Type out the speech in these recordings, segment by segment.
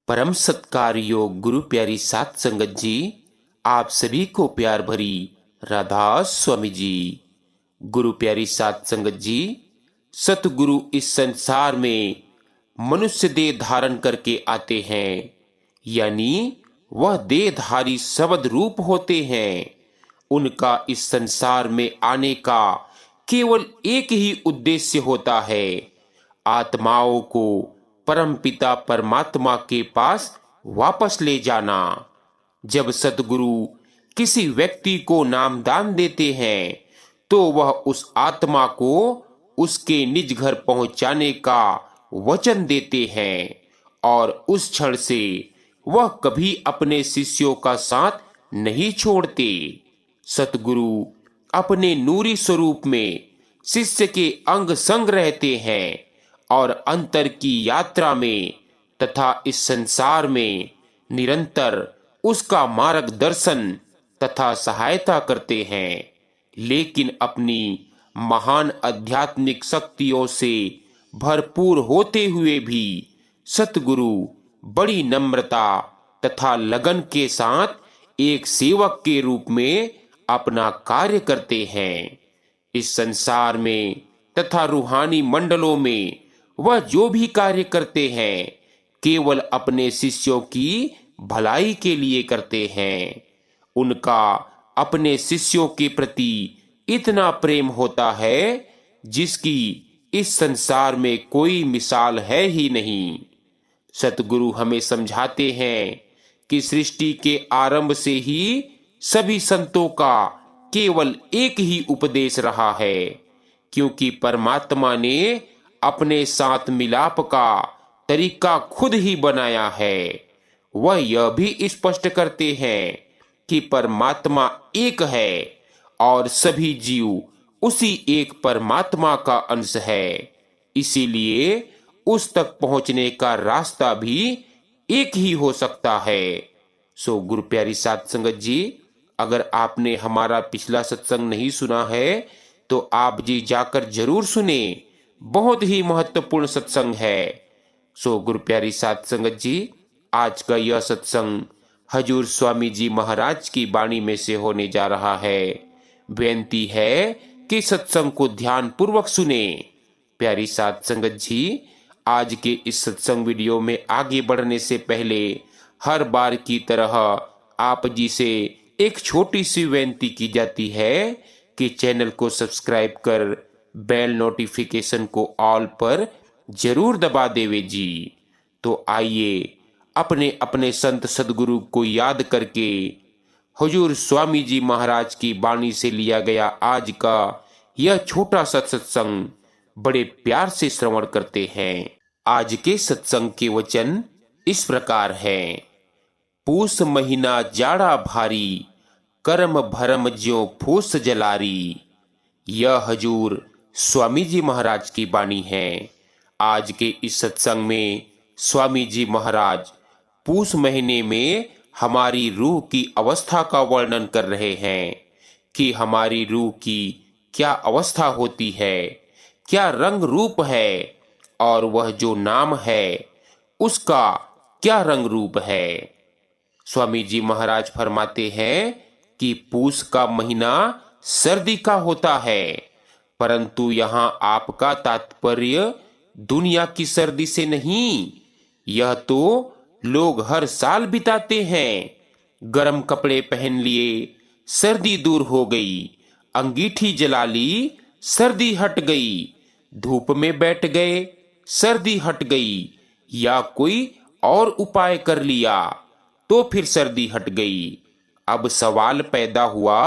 परम सत्कार योग गुरु प्यारी सात संगत जी, आप सभी को प्यार भरी राधा स्वामी जी। गुरु प्यारी सात संगत जी, सतगुरु इस संसार में मनुष्य देह धारण करके आते हैं, यानी वह देहधारी शब्द रूप होते हैं। उनका इस संसार में आने का केवल एक ही उद्देश्य होता है, आत्माओं को परमपिता परमात्मा के पास वापस ले जाना। जब सतगुरु किसी व्यक्ति को नामदान देते हैं तो वह उस आत्मा को उसके निज घर पहुंचाने का वचन देते हैं और उस क्षण से वह कभी अपने शिष्यों का साथ नहीं छोड़ते। सतगुरु अपने नूरी स्वरूप में शिष्य के अंग संग रहते हैं और अंतर की यात्रा में तथा इस संसार में निरंतर उसका मार्गदर्शन तथा सहायता करते हैं। लेकिन अपनी महान आध्यात्मिक शक्तियों से भरपूर होते हुए भी सतगुरु बड़ी नम्रता तथा लगन के साथ एक सेवक के रूप में अपना कार्य करते हैं। इस संसार में तथा रूहानी मंडलों में वह जो भी कार्य करते हैं केवल अपने शिष्यों की भलाई के लिए करते हैं। उनका अपने शिष्यों के प्रति इतना प्रेम होता है जिसकी इस संसार में कोई मिसाल है ही नहीं। सतगुरु हमें समझाते हैं कि सृष्टि के आरंभ से ही सभी संतों का केवल एक ही उपदेश रहा है, क्योंकि परमात्मा ने अपने साथ मिलाप का तरीका खुद ही बनाया है। वह यह भी स्पष्ट करते हैं कि परमात्मा एक है और सभी जीव उसी एक परमात्मा का अंश है, इसीलिए उस तक पहुंचने का रास्ता भी एक ही हो सकता है। सो गुरु प्यारी सात संगत जी, अगर आपने हमारा पिछला सत्संग नहीं सुना है तो आप जी जाकर जरूर सुने, बहुत ही महत्वपूर्ण सत्संग है। सो गुरु प्यारी सात संगत जी, आज का यह सत्संग हजूर स्वामी जी महाराज की वाणी में से होने जा रहा है। बेनती है कि सत्संग को ध्यान पूर्वक सुने। प्यारी सात संगत जी, आज के इस सत्संग वीडियो में आगे बढ़ने से पहले हर बार की तरह आप जी से एक छोटी सी बेनती की जाती है कि चैनल को सब्सक्राइब कर बेल नोटिफिकेशन को ऑल पर जरूर दबा देवे जी। तो आइए अपने अपने संत सदगुरु को याद करके हुजूर स्वामी जी महाराज की वाणी से लिया गया आज का यह छोटा सा सत्संग बड़े प्यार से श्रवण करते हैं। आज के सत्संग के वचन इस प्रकार हैं। पूस महीना जाड़ा भारी, कर्म भरम ज्यों फूस जलारी। यह हजूर स्वामी जी महाराज की वाणी है। आज के इस सत्संग में स्वामी जी महाराज पूस महीने में हमारी रूह की अवस्था का वर्णन कर रहे हैं कि हमारी रूह की क्या अवस्था होती है, क्या रंग रूप है और वह जो नाम है उसका क्या रंग रूप है। स्वामी जी महाराज फरमाते हैं कि पूस का महीना सर्दी का होता है, परंतु यहाँ आपका तात्पर्य दुनिया की सर्दी से नहीं, यह तो लोग हर साल बिताते हैं। गर्म कपड़े पहन लिए, सर्दी दूर हो गई, अंगीठी जला ली, सर्दी हट गई, धूप में बैठ गए, सर्दी हट गई, या कोई और उपाय कर लिया तो फिर सर्दी हट गई। अब सवाल पैदा हुआ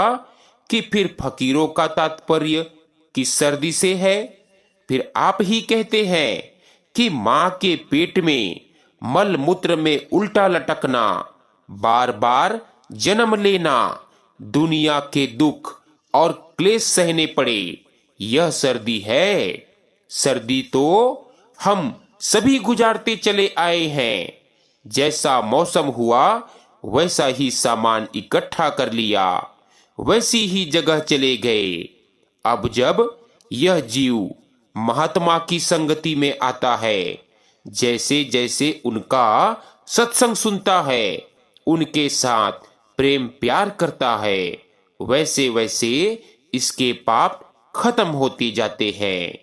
कि फिर फकीरों का तात्पर्य किस सर्दी से है। फिर आप ही कहते हैं कि मां के पेट में मल मूत्र में उल्टा लटकना, बार बार जन्म लेना, दुनिया के दुख और क्लेश सहने पड़े, यह सर्दी है। सर्दी तो हम सभी गुजारते चले आए हैं। जैसा मौसम हुआ वैसा ही सामान इकट्ठा कर लिया, वैसी ही जगह चले गए। अब जब यह जीव महात्मा की संगति में आता है, जैसे जैसे उनका सत्संग सुनता है, उनके साथ प्रेम प्यार करता है, वैसे वैसे इसके पाप खत्म होते जाते हैं।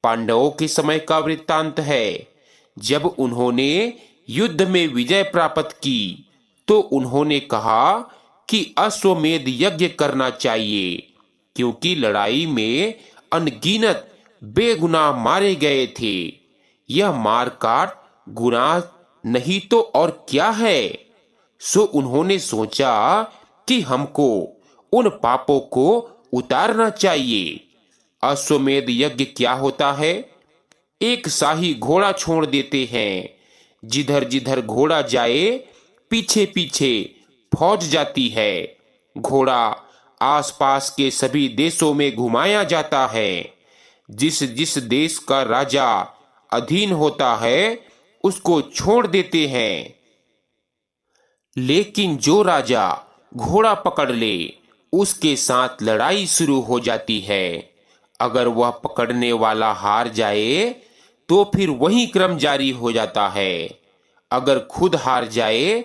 पांडवों के समय का वृत्तांत है। जब उन्होंने युद्ध में विजय प्राप्त की तो उन्होंने कहा कि अश्वमेध यज्ञ करना चाहिए, क्योंकि लड़ाई में अनगिनत बेगुनाह मारे गए थे। यह मार काट गुनाह नहीं तो और क्या है। सो उन्होंने सोचा कि हमको उन पापों को उतारना चाहिए। अश्वमेध यज्ञ क्या होता है? एक शाही घोड़ा छोड़ देते हैं। जिधर जिधर घोड़ा जाए पीछे पीछे फौज जाती है। घोड़ा आसपास के सभी देशों में घुमाया जाता है। जिस जिस देश का राजा अधीन होता है उसको छोड़ देते हैं। लेकिन जो राजा घोड़ा पकड़ ले उसके साथ लड़ाई शुरू हो जाती है। अगर वह पकड़ने वाला हार जाए तो फिर वही क्रम जारी हो जाता है। अगर खुद हार जाए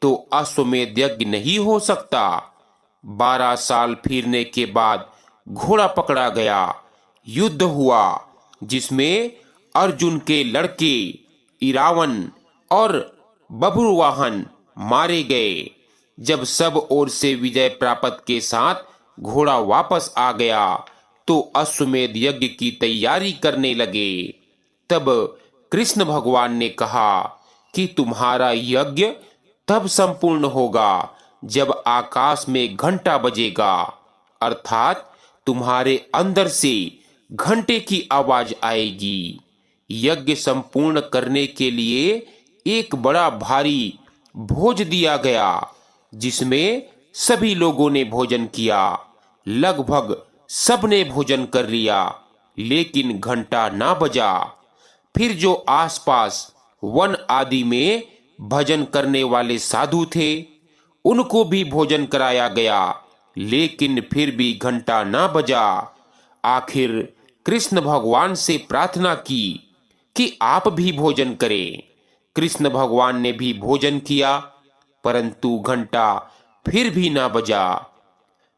तो अश्वमेध यज्ञ नहीं हो सकता। 12 साल फिरने के बाद घोड़ा पकड़ा गया। युद्ध हुआ जिसमें अर्जुन के लड़के इरावन और बभ्रुवाहन मारे गए। जब सब ओर से विजय प्राप्त के साथ घोड़ा वापस आ गया तो अश्वमेध यज्ञ की तैयारी करने लगे। तब कृष्ण भगवान ने कहा कि तुम्हारा यज्ञ तब संपूर्ण होगा जब आकाश में घंटा बजेगा, अर्थात तुम्हारे अंदर से घंटे की आवाज आएगी। यज्ञ संपूर्ण करने के लिए एक बड़ा भारी भोज दिया गया, जिसमें सभी लोगों ने भोजन किया। लगभग सबने भोजन कर लिया, लेकिन घंटा ना बजा। फिर जो आसपास वन आदि में भजन करने वाले साधु थे उनको भी भोजन कराया गया, लेकिन फिर भी घंटा ना बजा। आखिर कृष्ण भगवान से प्रार्थना की कि आप भी भोजन करें। कृष्ण भगवान ने भी भोजन किया, परंतु घंटा फिर भी ना बजा।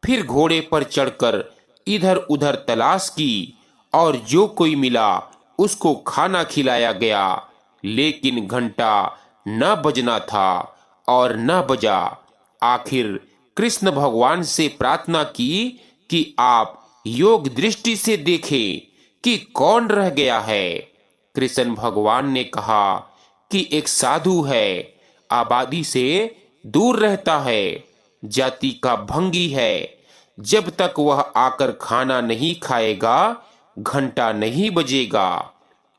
फिर घोड़े पर चढ़कर इधर उधर तलाश की और जो कोई मिला उसको खाना खिलाया गया, लेकिन घंटा न बजना था और न बजा। आखिर कृष्ण भगवान से प्रार्थना की कि आप योग दृष्टि से देखें कि कौन रह गया है। कृष्ण भगवान ने कहा कि एक साधु है, आबादी से दूर रहता है, जाति का भंगी है। जब तक वह आकर खाना नहीं खाएगा घंटा नहीं बजेगा।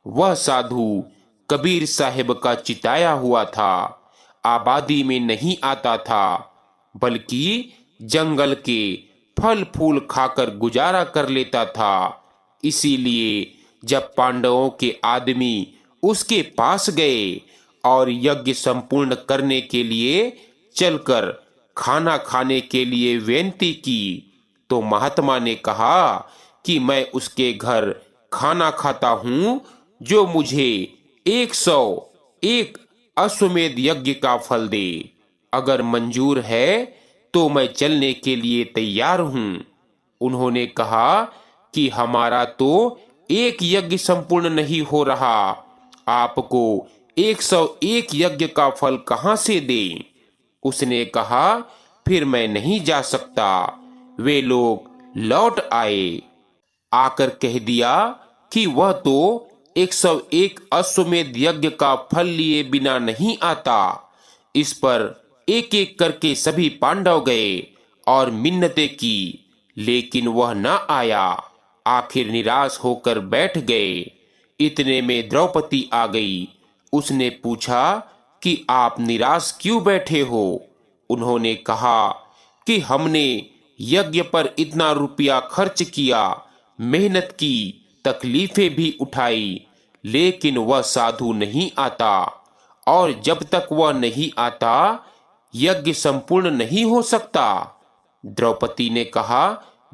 वह साधु कबीर साहिब का चिताया हुआ था, आबादी में नहीं आता था, बल्कि जंगल के फल फूल खाकर गुजारा कर लेता था। इसीलिए जब पांडवों के आदमी उसके पास गए और यज्ञ संपूर्ण करने के लिए चलकर खाना खाने के लिए विनती की तो महात्मा ने कहा कि मैं उसके घर खाना खाता हूं जो मुझे 101 अश्वमेध यज्ञ का फल दे। अगर मंजूर है तो मैं चलने के लिए तैयार हूं। उन्होंने कहा कि हमारा तो एक यज्ञ संपूर्ण नहीं हो रहा, आपको 101 यज्ञ का फल कहां से दें? उसने कहा फिर मैं नहीं जा सकता। वे लोग लौट आए, आकर कह दिया कि वह तो 101 अश्वमेध यज्ञ का फल लिए बिना नहीं आता। इस पर एक एक करके सभी पांडव गए और मिन्नतें की, लेकिन वह न आया। आखिर निराश होकर बैठ गए। इतने में द्रौपदी आ गई। उसने पूछा कि आप निराश क्यों बैठे हो? उन्होंने कहा कि हमने यज्ञ पर इतना रुपया खर्च किया, मेहनत की, तकलीफें भी उठाई, लेकिन वह साधु नहीं आता, और जब तक वह नहीं आता यज्ञ संपूर्ण नहीं हो सकता। द्रौपदी ने कहा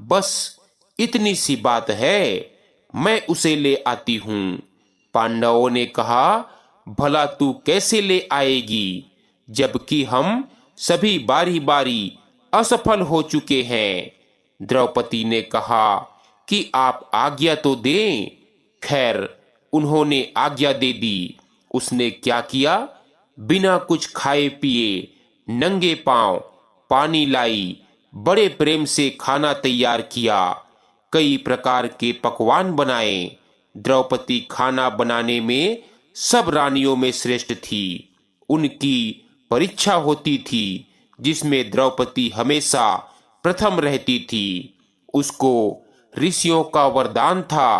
बस इतनी सी बात है, मैं उसे ले आती हूं। पांडवों ने कहा भला तू कैसे ले आएगी, जबकि हम सभी बारी बारी असफल हो चुके हैं। द्रौपदी ने कहा कि आप आज्ञा तो दें। खैर, उन्होंने आज्ञा दे दी। उसने क्या किया, बिना कुछ खाए पिए नंगे पांव पानी लाई, बड़े प्रेम से खाना तैयार किया, कई प्रकार के पकवान बनाए। द्रौपदी खाना बनाने में सब रानियों में श्रेष्ठ थी। उनकी परीक्षा होती थी जिसमें द्रौपदी हमेशा प्रथम रहती थी। उसको ऋषियों का वरदान था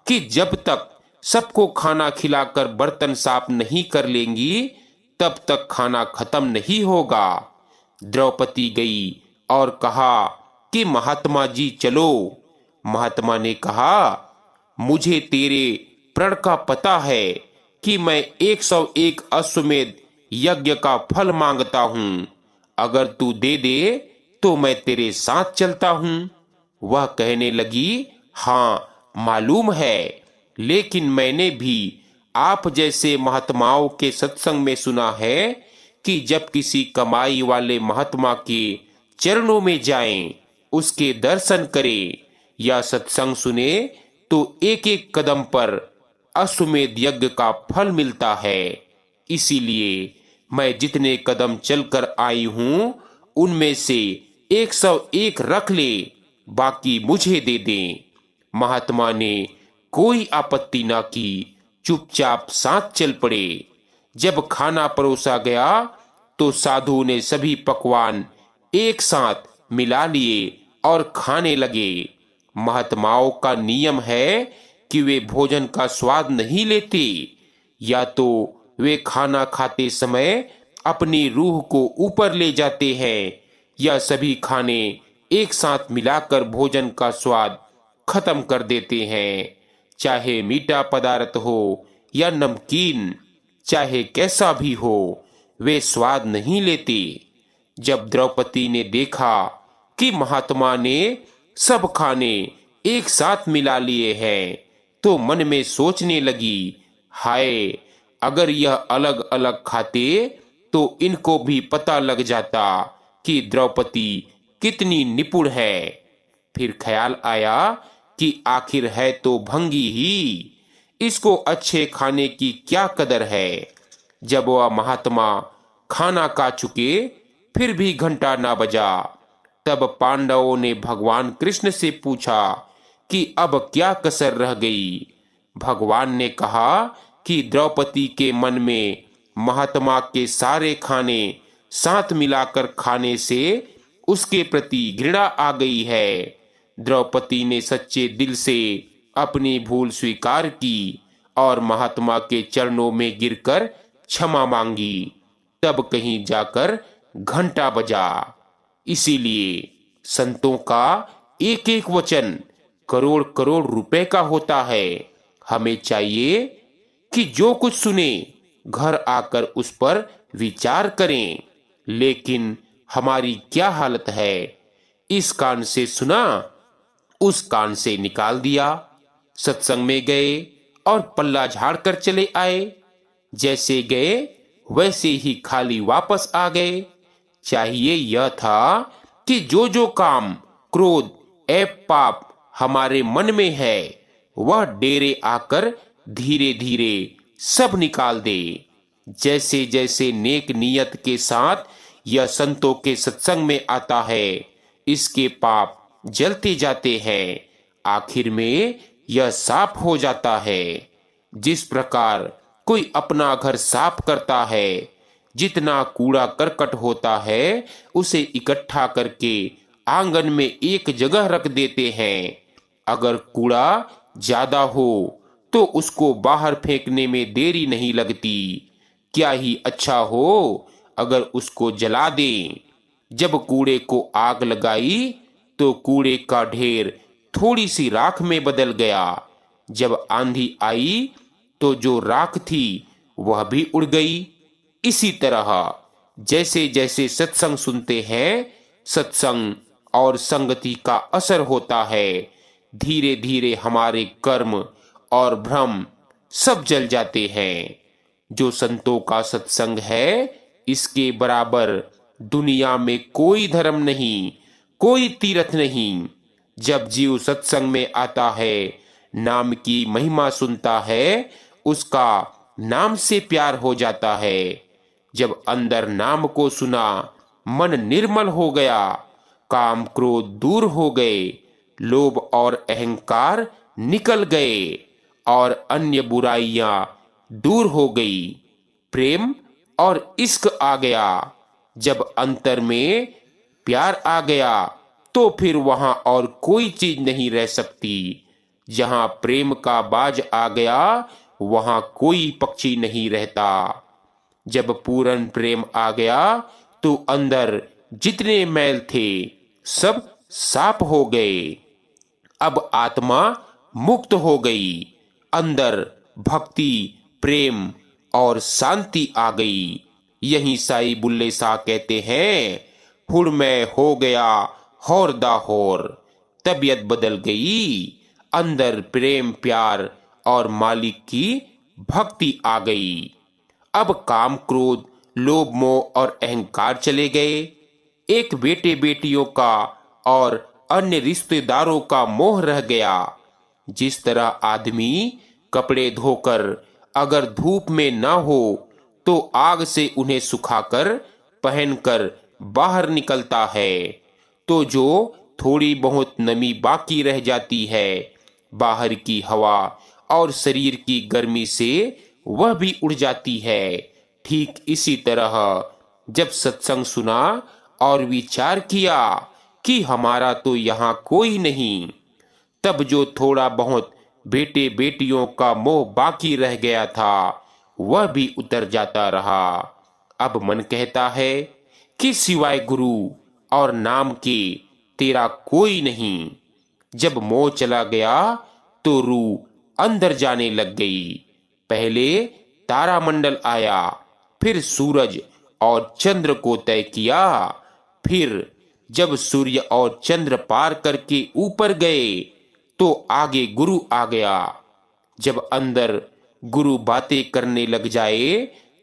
कि जब तक सबको खाना खिलाकर बर्तन साफ नहीं कर लेंगी, तब तक खाना खत्म नहीं होगा। द्रौपदी गई और कहा कि महात्मा जी चलो। महात्मा ने कहा, मुझे तेरे प्रण का पता है कि मैं 101 अश्वमेध यज्ञ का फल मांगता हूं। अगर तू दे दे तो मैं तेरे साथ चलता हूं। वह कहने लगी, हाँ मालूम है, लेकिन मैंने भी आप जैसे महात्माओं के सत्संग में सुना है कि जब किसी कमाई वाले महात्मा के चरणों में जाएं, उसके दर्शन करें या सत्संग सुने तो एक एक कदम पर अश्वमेध यज्ञ का फल मिलता है। इसीलिए मैं जितने कदम चलकर आई हूं उनमें से 101 रख ले, बाकी मुझे दे दें। महात्मा ने कोई आपत्ति न की, चुपचाप साथ चल पड़े। जब खाना परोसा गया तो साधु ने सभी पकवान एक साथ मिला लिए और खाने लगे। महात्माओं का नियम है कि वे भोजन का स्वाद नहीं लेते, या तो वे खाना खाते समय अपनी रूह को ऊपर ले जाते हैं या सभी खाने एक साथ मिलाकर भोजन का स्वाद खत्म कर देते हैं। चाहे मीठा पदार्थ हो या नमकीन, चाहे कैसा भी हो, वे स्वाद नहीं लेते। जब द्रौपदी ने देखा कि महात्मा ने सब खाने एक साथ मिला लिए हैं, तो मन में सोचने लगी, हाय, अगर यह अलग अलग खाते तो इनको भी पता लग जाता कि द्रौपदी कितनी निपुण है। फिर ख्याल आया कि आखिर है तो भंगी ही, इसको अच्छे खाने की क्या कदर है। जब वह महात्मा खाना खा चुके फिर भी घंटा ना बजा, तब पांडवों ने भगवान कृष्ण से पूछा कि अब क्या कसर रह गई। भगवान ने कहा कि द्रौपदी के मन में महात्मा के सारे खाने साथ मिलाकर खाने से उसके प्रति घृणा आ गई है। द्रौपदी ने सच्चे दिल से अपनी भूल स्वीकार की और महात्मा के चरणों में गिरकर क्षमा मांगी। तब कहीं जाकर घंटा बजा। इसीलिए संतों का एक एक वचन करोड़ करोड़ रुपए का होता है। हमें चाहिए कि जो कुछ सुने घर आकर उस पर विचार करें। लेकिन हमारी क्या हालत है, इस कान से सुना उस कान से निकाल दिया। सत्संग में गए और पल्ला झाड़ कर चले आए, जैसे गए वैसे ही खाली वापस आ गए। चाहिए यह था कि जो जो काम, क्रोध, ऐब, पाप हमारे मन में है वह डेरे आकर धीरे धीरे सब निकाल दे। जैसे जैसे नेक नियत के साथ यह संतों के सत्संग में आता है, इसके पाप जलते जाते हैं, आखिर में यह साफ हो जाता है। जिस प्रकार कोई अपना घर साफ करता है, जितना कूड़ा करकट होता है उसे इकट्ठा करके आंगन में एक जगह रख देते हैं। अगर कूड़ा ज्यादा हो तो उसको बाहर फेंकने में देरी नहीं लगती। क्या ही अच्छा हो अगर उसको जला दें। जब कूड़े को आग लगाई तो कूड़े का ढेर थोड़ी सी राख में बदल गया। जब आंधी आई तो जो राख थी वह भी उड़ गई। इसी तरह जैसे जैसे सत्संग सुनते हैं, सत्संग और संगति का असर होता है, धीरे धीरे हमारे कर्म और भ्रम सब जल जाते हैं। जो संतों का सत्संग है, इसके बराबर दुनिया में कोई धर्म नहीं, कोई तीर्थ नहीं। जब जीव सत्संग में आता है, नाम की महिमा सुनता है, उसका नाम से प्यार हो जाता है। जब अंदर नाम को सुना, मन निर्मल हो गया, काम क्रोध दूर हो गए, लोभ और अहंकार निकल गए और अन्य बुराइयां दूर हो गई। प्रेम और इश्क आ गया। जब अंतर में प्यार आ गया, तो फिर वहां और कोई चीज नहीं रह सकती। जहां प्रेम का बाज आ गया, वहां कोई पक्षी नहीं रहता। जब पूर्ण प्रेम आ गया, तो अंदर जितने मैल थे, सब साफ हो गए। अब आत्मा मुक्त हो गई। अंदर भक्ति, प्रेम और शांति आ गई। यही साई बुल्ले शाह कहते हैं, हुड़ में हो गया हौर दा हौर। तबीयत बदल गई, अंदर प्रेम, प्यार और मालिक की भक्ति आ गई। अब काम, क्रोध, लोभ, मोह और अहंकार चले गए। एक बेटे बेटियों का और अन्य रिश्तेदारों का मोह रह गया। जिस तरह आदमी कपड़े धोकर अगर धूप में ना हो तो आग से उन्हें सुखाकर पहनकर बाहर निकलता है, तो जो थोड़ी बहुत नमी बाकी रह जाती है, बाहर की हवा और शरीर की गर्मी से वह भी उड़ जाती है। ठीक इसी तरह जब सत्संग सुना और विचार किया कि हमारा तो यहाँ कोई नहीं, तब जो थोड़ा बहुत बेटे बेटियों का मोह बाकी रह गया था, वह भी उतर जाता रहा। अब मन कहता है कि सिवाय गुरु और नाम के तेरा कोई नहीं। जब मोह चला गया तो रूह अंदर जाने लग गई। पहले तारामंडल आया, फिर सूरज और चंद्र को तय किया। फिर जब सूर्य और चंद्र पार करके ऊपर गए, तो आगे गुरु आ गया। जब अंदर गुरु बातें करने लग जाए,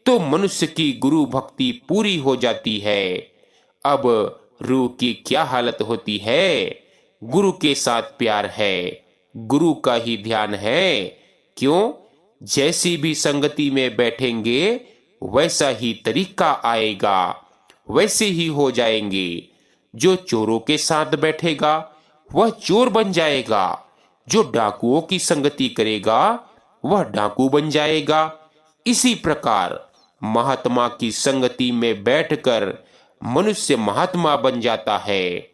तो मनुष्य की गुरु भक्ति पूरी हो जाती है। अब रूह की क्या हालत होती है? गुरु के साथ प्यार है, गुरु का ही ध्यान है। क्यों? जैसी भी संगति में बैठेंगे, वैसा ही तरीका आएगा, वैसे ही हो जाएंगे। जो चोरों के साथ बैठेगा, वह चोर बन जाएगा। जो डाकुओं की संगति करेगा, वह डाकू बन जाएगा। इसी प्रकार महात्मा की संगति में बैठकर मनुष्य महात्मा बन जाता है।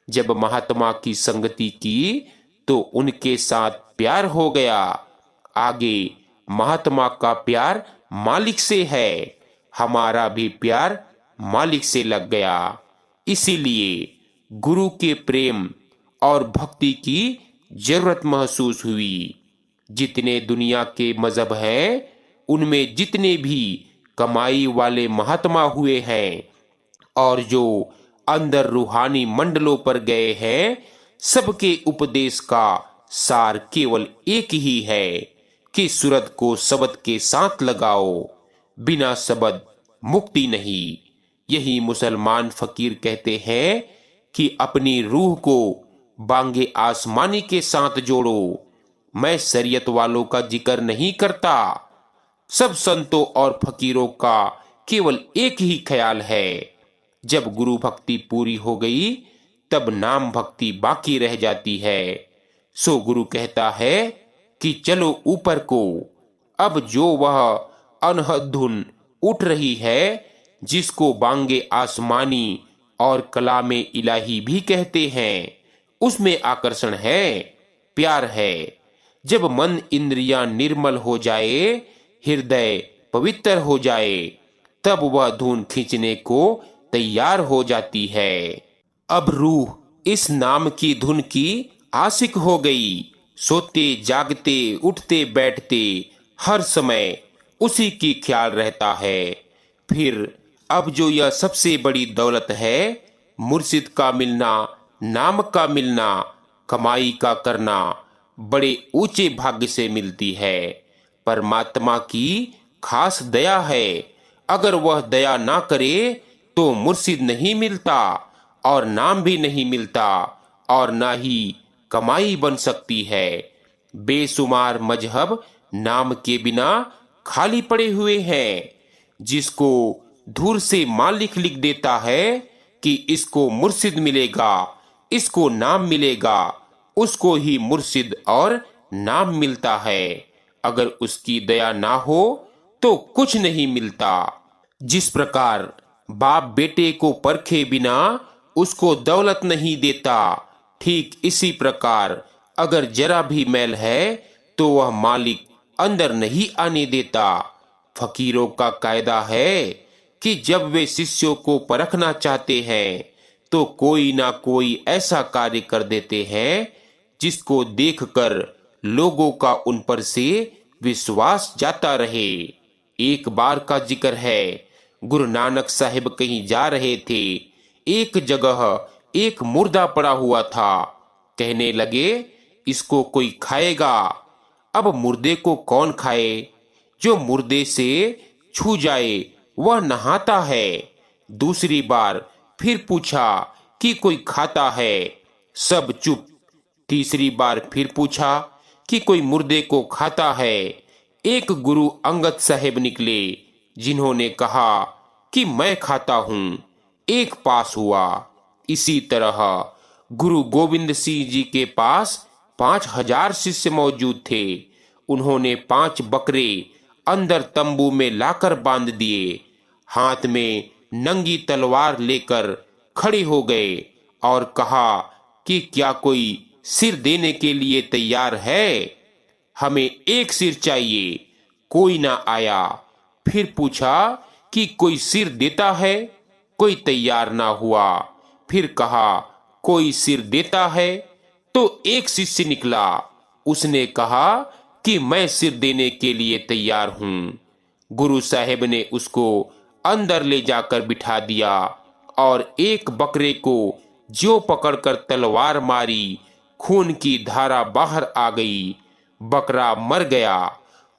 जब महात्मा की संगति की, तो उनके साथ प्यार हो गया। आगे महात्मा का प्यार मालिक से है, हमारा भी प्यार मालिक से लग गया। इसीलिए गुरु के प्रेम और भक्ति की जरूरत महसूस हुई। जितने दुनिया के मजहब हैं, उनमें जितने भी कमाई वाले महात्मा हुए हैं और जो अंदर रूहानी मंडलों पर गए हैं, सबके उपदेश का सार केवल एक ही है कि सूरत को शब्द के साथ लगाओ, बिना शब्द मुक्ति नहीं। यही मुसलमान फकीर कहते हैं कि अपनी रूह को बांगे आसमानी के साथ जोड़ो। मैं शरीयत वालों का जिक्र नहीं करता, सब संतों और फकीरों का केवल एक ही ख्याल है। जब गुरु भक्ति पूरी हो गई, तब नाम भक्ति बाकी रह जाती है। सो गुरु कहता है कि चलो ऊपर को। अब जो वह अनहद धुन उठ रही है, जिसको बांगे आसमानी और कलामे इलाही भी कहते हैं, उसमें आकर्षण है, प्यार है। जब मन इंद्रियां निर्मल हो जाए, हृदय पवित्र हो जाए, तब वह धुन खींचने को तैयार हो जाती है। अब रूह इस नाम की धुन की आशिक हो गई। सोते जागते उठते बैठते हर समय उसी की ख्याल रहता है। फिर अब जो यह सबसे बड़ी दौलत है, मुर्शिद का मिलना, नाम का मिलना, कमाई का करना, बड़े ऊंचे भाग्य से मिलती है। परमात्मा की खास दया है। अगर वह दया ना करे तो मुर्शिद नहीं मिलता और नाम भी नहीं मिलता और ना ही कमाई बन सकती है। बेशुमार मजहब नाम के बिना खाली पड़े हुए हैं। जिसको दूर से मालिक लिख देता है कि इसको मुर्शिद मिलेगा, इसको नाम मिलेगा, उसको ही मुर्शिद और नाम मिलता है। अगर उसकी दया ना हो तो कुछ नहीं मिलता। जिस प्रकार बाप बेटे को परखे बिना उसको दौलत नहीं देता, ठीक इसी प्रकार अगर जरा भी मैल है तो वह मालिक अंदर नहीं आने देता। फकीरों का कायदा है कि जब वे शिष्यों को परखना चाहते हैं तो कोई ना कोई ऐसा कार्य कर देते हैं जिसको देखकर लोगों का उन पर से विश्वास जाता रहे। एक बार का जिक्र है, गुरु नानक साहिब कहीं जा रहे थे। एक जगह एक मुर्दा पड़ा हुआ था। कहने लगे, इसको कोई खाएगा। अब मुर्दे को कौन खाए? जो मुर्दे से छू जाए वह नहाता है। दूसरी बार फिर पूछा कि कोई खाता है। सब चुप। तीसरी बार फिर पूछा कि कोई मुर्दे को खाता है। एक गुरु अंगद साहिब निकले जिन्होंने कहा कि मैं खाता हूं। एक पास हुआ। इसी तरह गुरु गोविंद सिंह जी के पास 5,000 शिष्य मौजूद थे। उन्होंने 5 बकरे अंदर तंबू में लाकर बांध दिए। हाथ में नंगी तलवार लेकर खड़े हो गए और कहा कि क्या कोई सिर देने के लिए तैयार है? हमें एक सिर चाहिए। कोई ना आया। फिर पूछा कि कोई सिर देता है? कोई तैयार ना हुआ। फिर कहा कोई सिर देता है? तो एक शिष्य निकला। उसने कहा कि मैं सिर देने के लिए तैयार हूं। गुरु साहिब ने उसको अंदर ले जाकर बिठा दिया और एक बकरे को ज्यों पकड़कर तलवार मारी, खून की धारा बाहर आ गई। बकरा मर गया।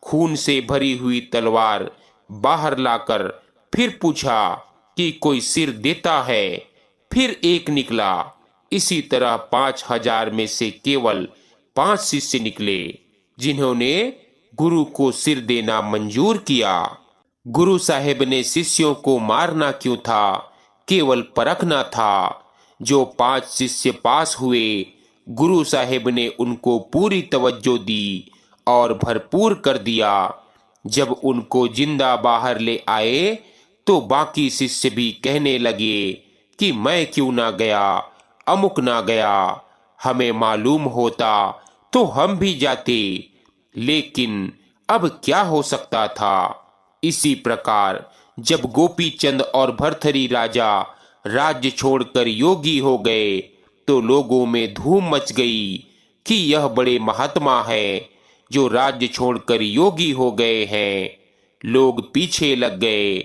खून से भरी हुई तलवार बाहर लाकर फिर पूछा कि कोई सिर देता है? फिर एक निकला। इसी तरह 5,000 में से केवल 5 शिष्य निकले जिन्होंने गुरु को सिर देना मंजूर किया। गुरु साहिब ने शिष्यों को मारना क्यों था? केवल परखना था। जो 5 शिष्य पास हुए, गुरु साहिब ने उनको पूरी तवज्जो दी और भरपूर कर दिया। जब उनको जिंदा बाहर ले आए तो बाकी शिष्य भी कहने लगे कि मैं क्यों ना गया, अमुक ना गया। हमें मालूम होता तो हम भी जाते। लेकिन अब क्या हो सकता था? इसी प्रकार जब गोपी चंद और भरथरी राजा राज्य छोड़कर योगी हो गए तो लोगों में धूम मच गई कि यह बड़े महात्मा है जो राज्य छोड़कर योगी हो गए हैं। लोग पीछे लग गए।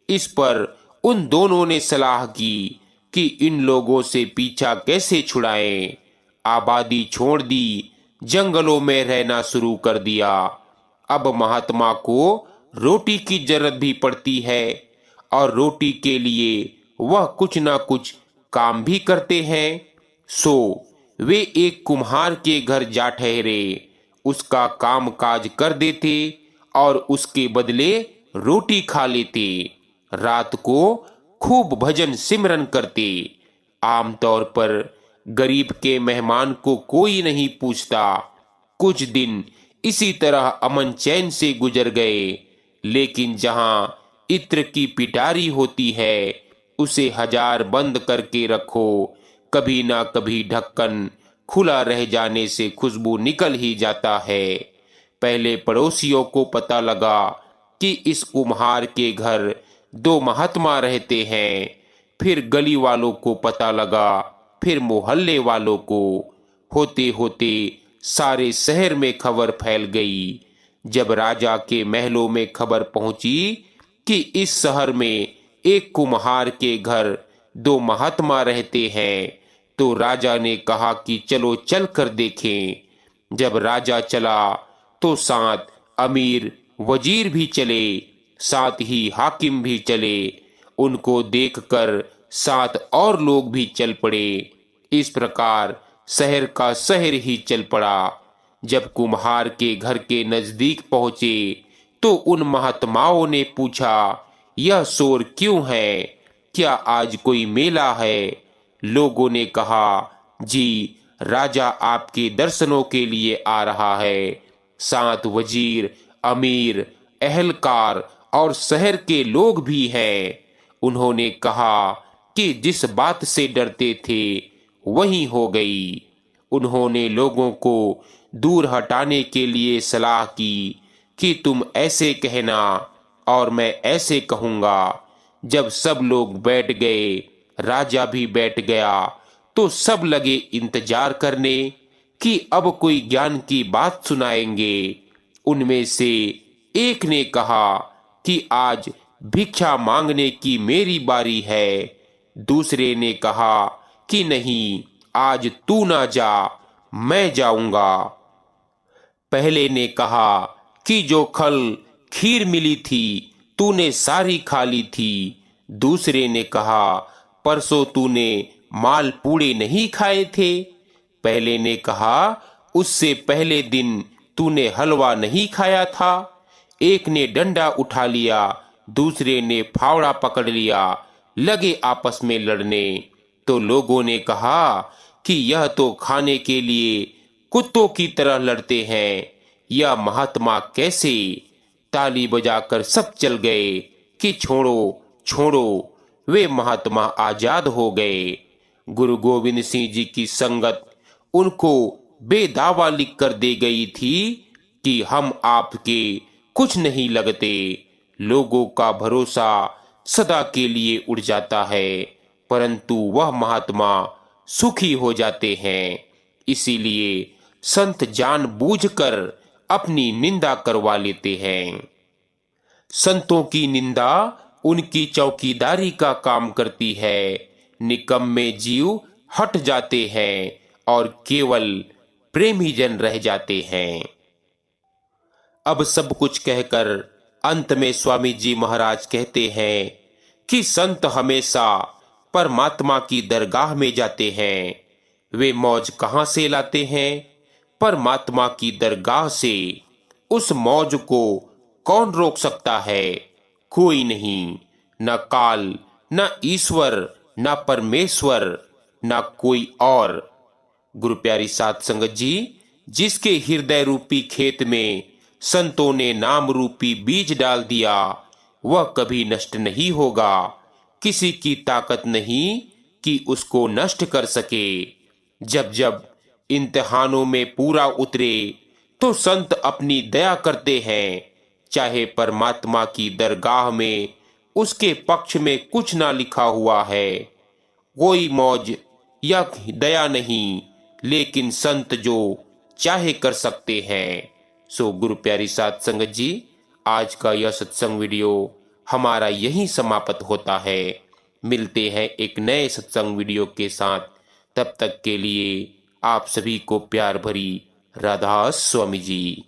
इस पर उन दोनों ने सलाह की कि इन लोगों से पीछा कैसे छुड़ाएं। आबादी छोड़ दी, जंगलों में रहना शुरू कर दिया। अब महात्मा को रोटी की जरूरत भी पड़ती है और रोटी के लिए वह कुछ ना कुछ काम भी करते हैं। सो वे एक कुम्हार के घर जा ठहरे, उसका काम काज कर देते और उसके बदले रोटी खा लेते। रात को खूब भजन सिमरन करते। आमतौर पर गरीब के मेहमान को कोई नहीं पूछता। कुछ दिन इसी तरह अमन चैन से गुजर गए। लेकिन जहां इत्र की पिटारी होती है उसे 1000 बंद करके रखो, कभी ना कभी ढक्कन खुला रह जाने से खुशबू निकल ही जाता है। पहले पड़ोसियों को पता लगा कि इस कुम्हार के घर 2 महात्मा रहते हैं। फिर गली वालों को पता लगा, फिर मोहल्ले वालों को। होते होते सारे शहर में खबर फैल गई। जब राजा के महलों में खबर पहुंची कि इस शहर में एक कुम्हार के घर 2 महात्मा रहते हैं तो राजा ने कहा कि चलो चल कर देखें। जब राजा चला तो साथ अमीर वजीर भी चले, साथ ही हाकिम भी चले। उनको देखकर 7 और लोग भी चल पड़े। इस प्रकार शहर का शहर ही चल पड़ा। जब कुम्हार के घर के नजदीक पहुंचे तो उन महात्माओं ने पूछा, यह शोर क्यों है? क्या आज कोई मेला है? लोगों ने कहा, जी, राजा आपके दर्शनों के लिए आ रहा है। 7 वजीर, अमीर, अहलकार और शहर के लोग भी हैं। उन्होंने कहा कि जिस बात से डरते थे वही हो गई। उन्होंने लोगों को दूर हटाने के लिए सलाह की कि तुम ऐसे कहना और मैं ऐसे कहूंगा। जब सब लोग बैठ गए, राजा भी बैठ गया, तो सब लगे इंतजार करने कि अब कोई ज्ञान की बात सुनाएंगे। उनमें से एक ने कहा कि आज भिक्षा मांगने की मेरी बारी है। दूसरे ने कहा कि नहीं, आज तू ना जा, मैं जाऊंगा। पहले ने कहा कि जो कल खीर मिली थी तूने सारी खा ली थी। दूसरे ने कहा, परसों तूने माल पूड़े नहीं खाए थे। पहले ने कहा, उससे पहले दिन तूने हलवा नहीं खाया था। एक ने डंडा उठा लिया, दूसरे ने फावड़ा पकड़ लिया, लगे आपस में लड़ने। तो लोगों ने कहा कि यह तो खाने के लिए कुत्तों की तरह लड़ते हैं। यह महात्मा कैसे? ताली बजाकर सब चल गए कि छोड़ो छोड़ो। वे महात्मा आजाद हो गए। गुरु गोविंद सिंह जी की संगत उनको बेदावा लिख कर दे गई थी कि हम आपके कुछ नहीं लगते। लोगों का भरोसा सदा के लिए उड़ जाता है, परंतु वह महात्मा सुखी हो जाते हैं। इसीलिए संत जानबूझकर अपनी निंदा करवा लेते हैं। संतों की निंदा उनकी चौकीदारी का काम करती है। निकम्मे जीव हट जाते हैं और केवल प्रेमी जन रह जाते हैं। अब सब कुछ कहकर अंत में स्वामी जी महाराज कहते हैं कि संत हमेशा परमात्मा की दरगाह में जाते हैं। वे मौज कहाँ से लाते हैं? परमात्मा की दरगाह से। उस मौज को कौन रोक सकता है? कोई नहीं। न काल, न ईश्वर, न परमेश्वर, न कोई और। गुरु प्यारी साध संगत जी, जिसके हृदय रूपी खेत में संतों ने नाम रूपी बीज डाल दिया, वह कभी नष्ट नहीं होगा। किसी की ताकत नहीं कि उसको नष्ट कर सके। जब जब इम्तिहानों में पूरा उतरे तो संत अपनी दया करते हैं। चाहे परमात्मा की दरगाह में उसके पक्ष में कुछ ना लिखा हुआ है, कोई मौज या दया नहीं, लेकिन संत जो चाहे कर सकते हैं। सो गुरु प्यारी साध संगत जी, आज का यह सत्संग वीडियो हमारा यहीं समाप्त होता है। मिलते हैं एक नए सत्संग वीडियो के साथ। तब तक के लिए आप सभी को प्यार भरी राधा स्वामी जी।